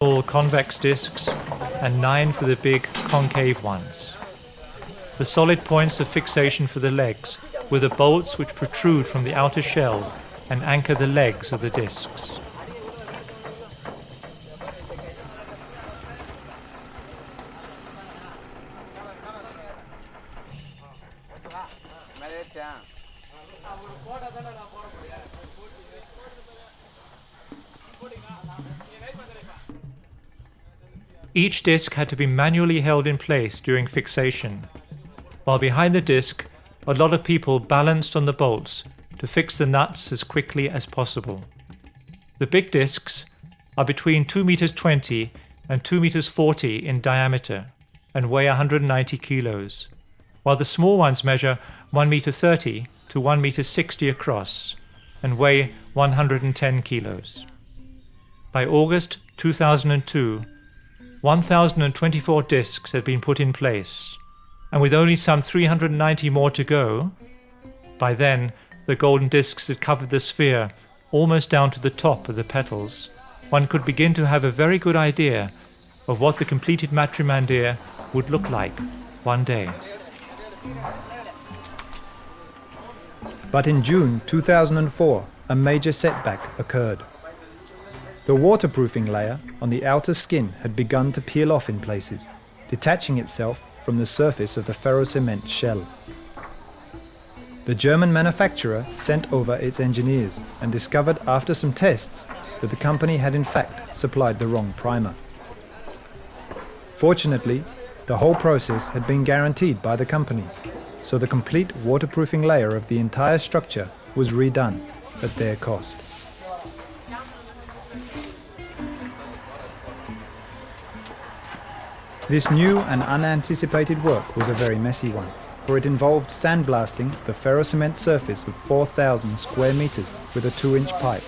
All convex discs and 9 for the big concave ones. The solid points of fixation for the legs were the bolts which protrude from the outer shell and anchor the legs of the discs. Each disc had to be manually held in place during fixation, while behind the disc a lot of people balanced on the bolts to fix the nuts as quickly as possible. The big discs are between 2 meters 20 and 2 meters 40 in diameter and weigh 190 kilos, while the small ones measure 1 meter 30 to 1 meter 60 across and weigh 110 kilos. By August 2002, 1,024 discs had been put in place, and with only some 390 more to go, by then the golden discs had covered the sphere almost down to the top of the petals, one could begin to have a very good idea of what the completed Matrimandir would look like one day. But in June 2004, a major setback occurred. The waterproofing layer on the outer skin had begun to peel off in places, detaching itself from the surface of the ferrocement shell. The German manufacturer sent over its engineers and discovered after some tests that the company had in fact supplied the wrong primer. Fortunately, the whole process had been guaranteed by the company, so the complete waterproofing layer of the entire structure was redone at their cost. This new and unanticipated work was a very messy one, for it involved sandblasting the ferrocement surface of 4,000 square meters with a 2-inch pipe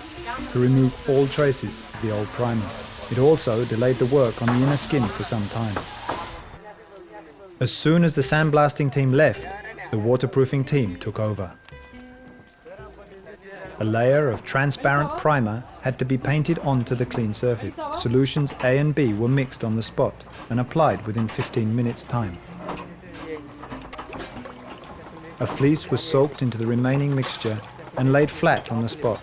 to remove all traces of the old primer. It also delayed the work on the inner skin for some time. As soon as the sandblasting team left, the waterproofing team took over. A layer of transparent primer had to be painted onto the clean surface. Solutions A and B were mixed on the spot and applied within 15 minutes time. A fleece was soaked into the remaining mixture and laid flat on the spot,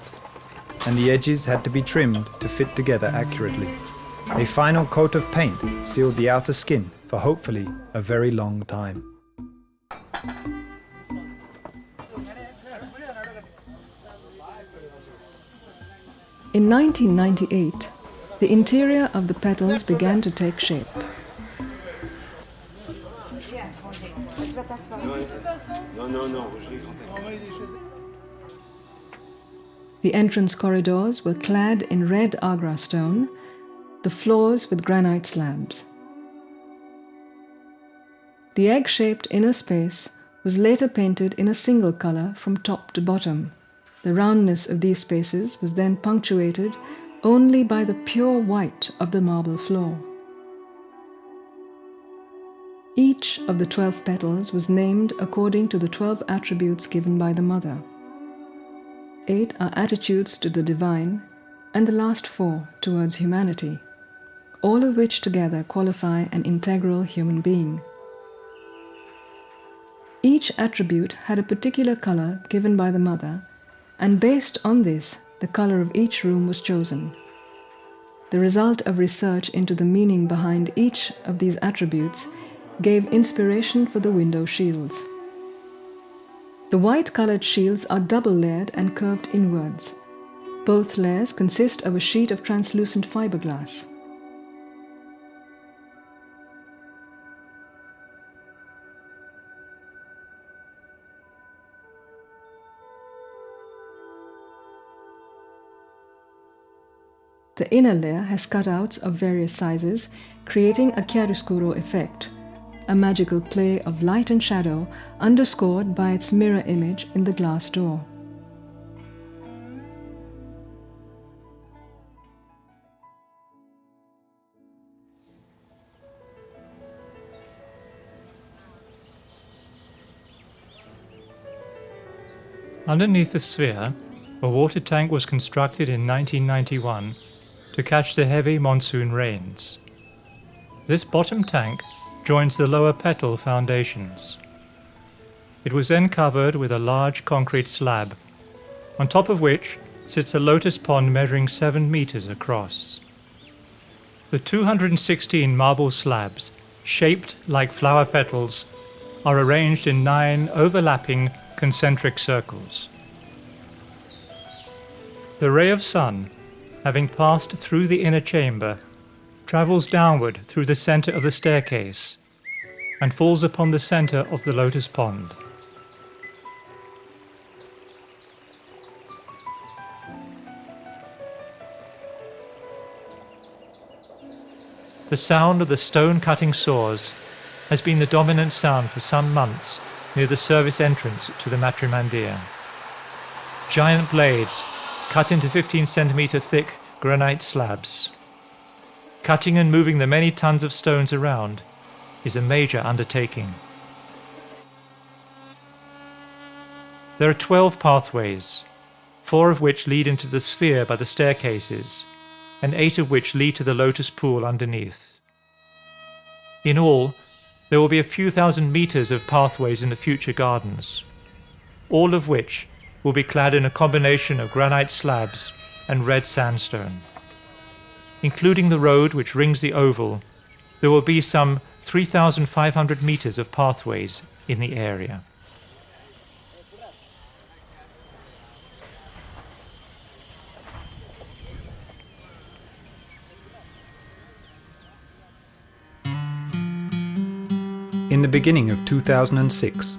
and the edges had to be trimmed to fit together accurately. A final coat of paint sealed the outer skin for hopefully a very long time. In 1998, the interior of the petals began to take shape. The entrance corridors were clad in red Agra stone, the floors with granite slabs. The egg-shaped inner space was later painted in a single color from top to bottom. The roundness of these spaces was then punctuated only by the pure white of the marble floor. Each of the 12 petals was named according to the 12 attributes given by the Mother. 8 are attitudes to the divine, and the last 4 towards humanity, all of which together qualify an integral human being. Each attribute had a particular color given by the Mother, and based on this, the color of each room was chosen. The result of research into the meaning behind each of these attributes gave inspiration for the window shields. The white-colored shields are double-layered and curved inwards. Both layers consist of a sheet of translucent fiberglass. The inner layer has cutouts of various sizes, creating a chiaroscuro effect, a magical play of light and shadow underscored by its mirror image in the glass door. Underneath the sphere, a water tank was constructed in 1991 to catch the heavy monsoon rains. This bottom tank joins the lower petal foundations. It was then covered with a large concrete slab, on top of which sits a lotus pond measuring 7 meters across. The 216 marble slabs, shaped like flower petals, are arranged in 9 overlapping concentric circles. The ray of sun, having passed through the inner chamber, travels downward through the center of the staircase and falls upon the center of the lotus pond. The sound of the stone-cutting saws has been the dominant sound for some months near the service entrance to the Matrimandir. Giant blades cut into 15-centimeter thick granite slabs. Cutting and moving the many tons of stones around is a major undertaking. There are 12 pathways, 4 of which lead into the sphere by the staircases, and 8 of which lead to the lotus pool underneath. In all, there will be a few thousand meters of pathways in the future gardens, all of which will be clad in a combination of granite slabs and red sandstone. Including the road which rings the oval, there will be some 3,500 meters of pathways in the area. In the beginning of 2006,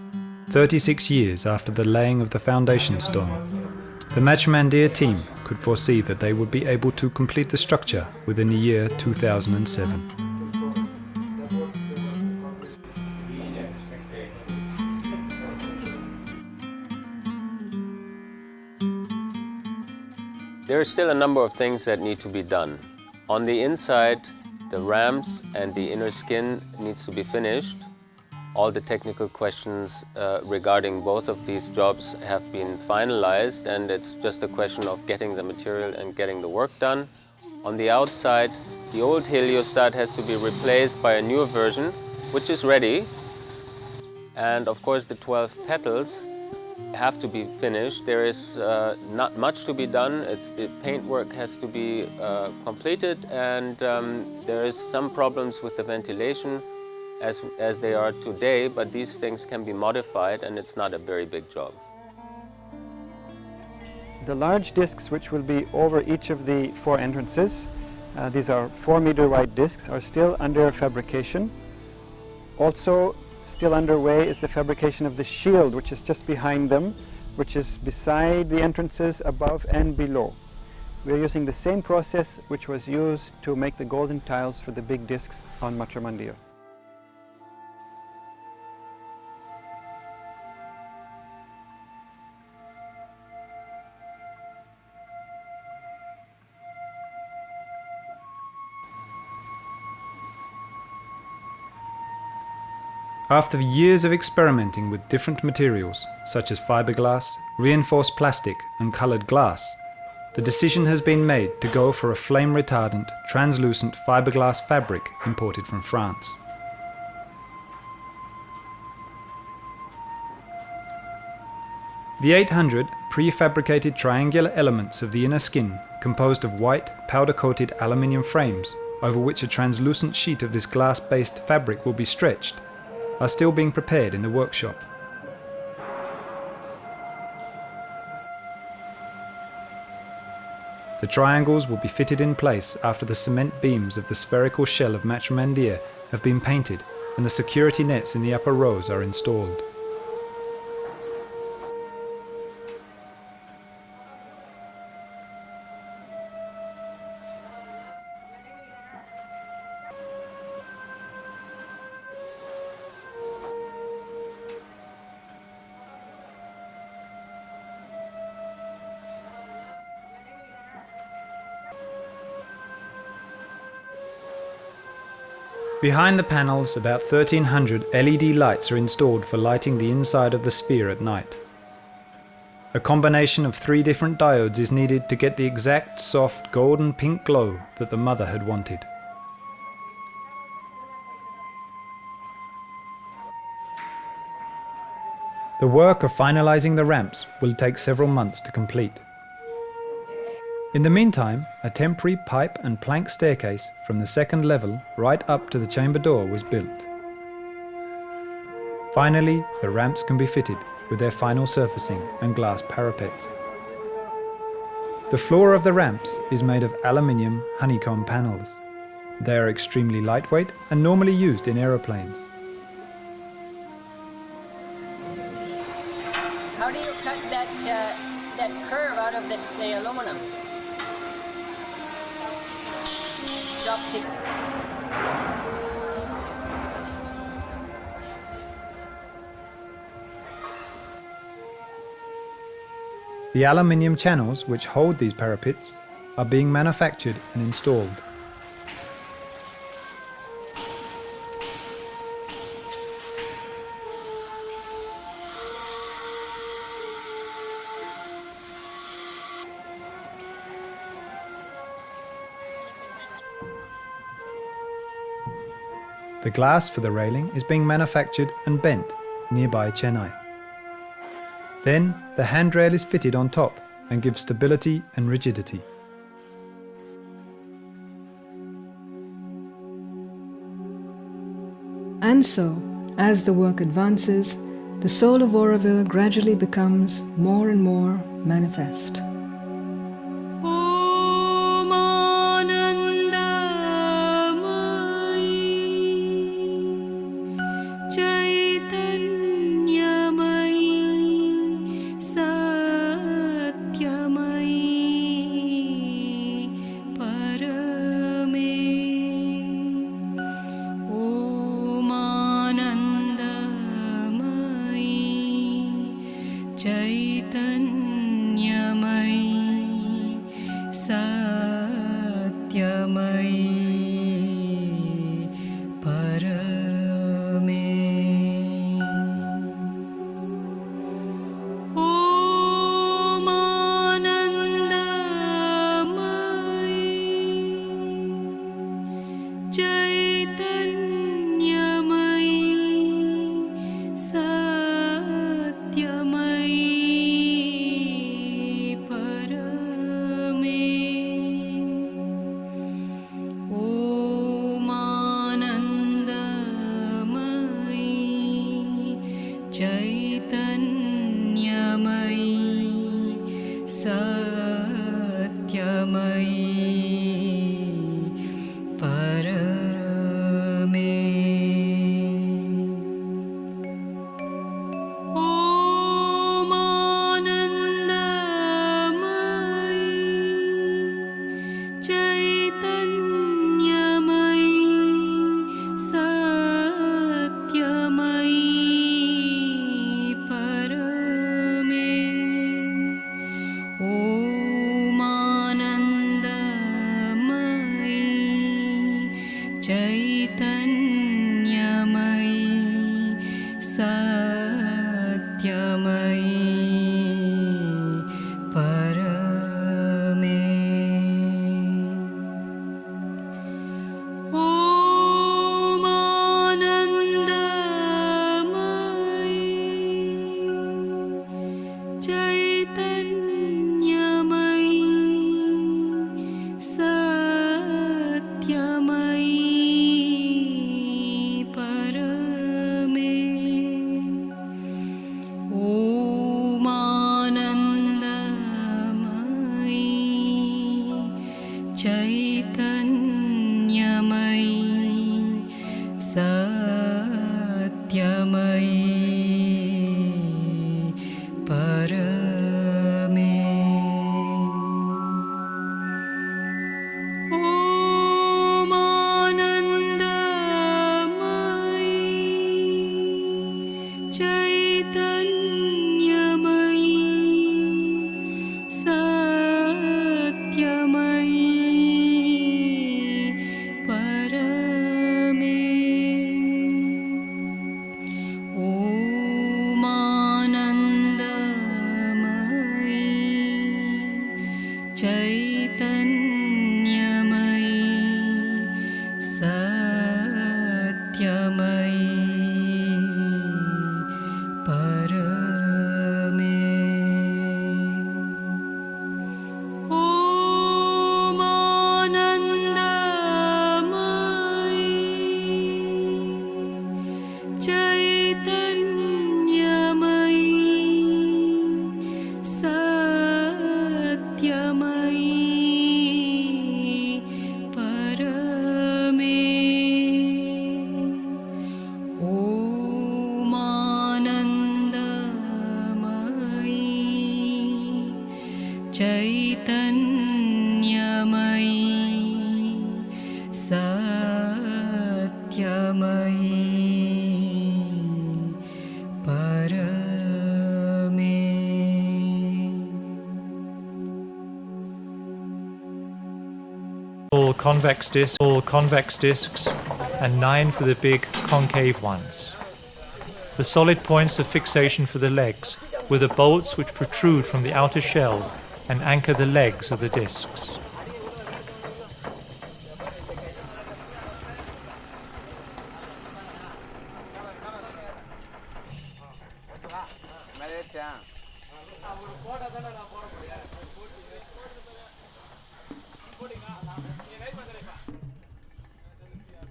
36 years after the laying of the foundation stone, the Matrimandir team could foresee that they would be able to complete the structure within the year 2007. There are still a number of things that need to be done. On the inside, the ramps and the inner skin needs to be finished. All the technical questions regarding both of these jobs have been finalized, and it's just a question of getting the material and getting the work done. On the outside, the old heliostat has to be replaced by a newer version, which is ready. And of course, the 12 petals have to be finished. There is not much to be done. The paintwork has to be completed, and there is some problems with the ventilation as they are today, but these things can be modified, and it's not a very big job. The large discs, which will be over each of the 4 entrances, these are 4-meter wide discs, are still under fabrication. Also still underway is the fabrication of the shield, which is just behind them, which is beside the entrances, above and below. We are using the same process which was used to make the golden tiles for the big discs on Matrimandir. After years of experimenting with different materials, such as fiberglass, reinforced plastic and colored glass, the decision has been made to go for a flame-retardant, translucent fiberglass fabric imported from France. The 800 prefabricated triangular elements of the inner skin, composed of white, powder-coated aluminium frames, over which a translucent sheet of this glass-based fabric will be stretched, are still being prepared in the workshop. The triangles will be fitted in place after the cement beams of the spherical shell of Matrimandir have been painted and the security nets in the upper rows are installed. Behind the panels, about 1,300 LED lights are installed for lighting the inside of the sphere at night. A combination of 3 different diodes is needed to get the exact soft golden pink glow that the mother had wanted. The work of finalizing the ramps will take several months to complete. In the meantime, a temporary pipe and plank staircase from the 2nd level right up to the chamber door was built. Finally, the ramps can be fitted with their final surfacing and glass parapets. The floor of the ramps is made of aluminium honeycomb panels. They are extremely lightweight and normally used in aeroplanes. How do you cut that curve out of the aluminum? Chopstick. The aluminium channels which hold these parapets are being manufactured and installed. The glass for the railing is being manufactured and bent nearby Chennai. Then the handrail is fitted on top and gives stability and rigidity. And so, as the work advances, the soul of Auroville gradually becomes more and more manifest. All convex discs, and 9 for the big concave ones. The solid points of fixation for the legs were the bolts which protrude from the outer shell and anchor the legs of the discs.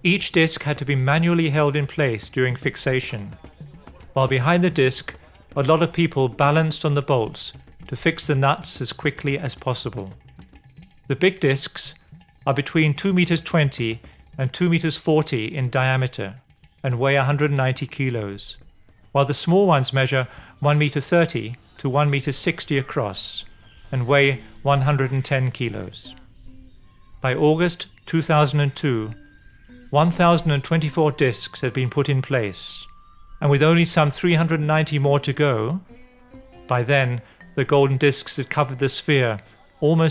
Each disc had to be manually held in place during fixation, while behind the disc a lot of people balanced on the bolts to fix the nuts as quickly as possible. The big discs are between 2 meters 20 and 2 meters 40 in diameter and weigh 190 kilos, while the small ones measure 1 meter 30 to 1 meter 60 across and weigh 110 kilos. By August 2002, 1,024 discs had been put in place, and with only some 390 more to go, by then the golden discs had covered the sphere almost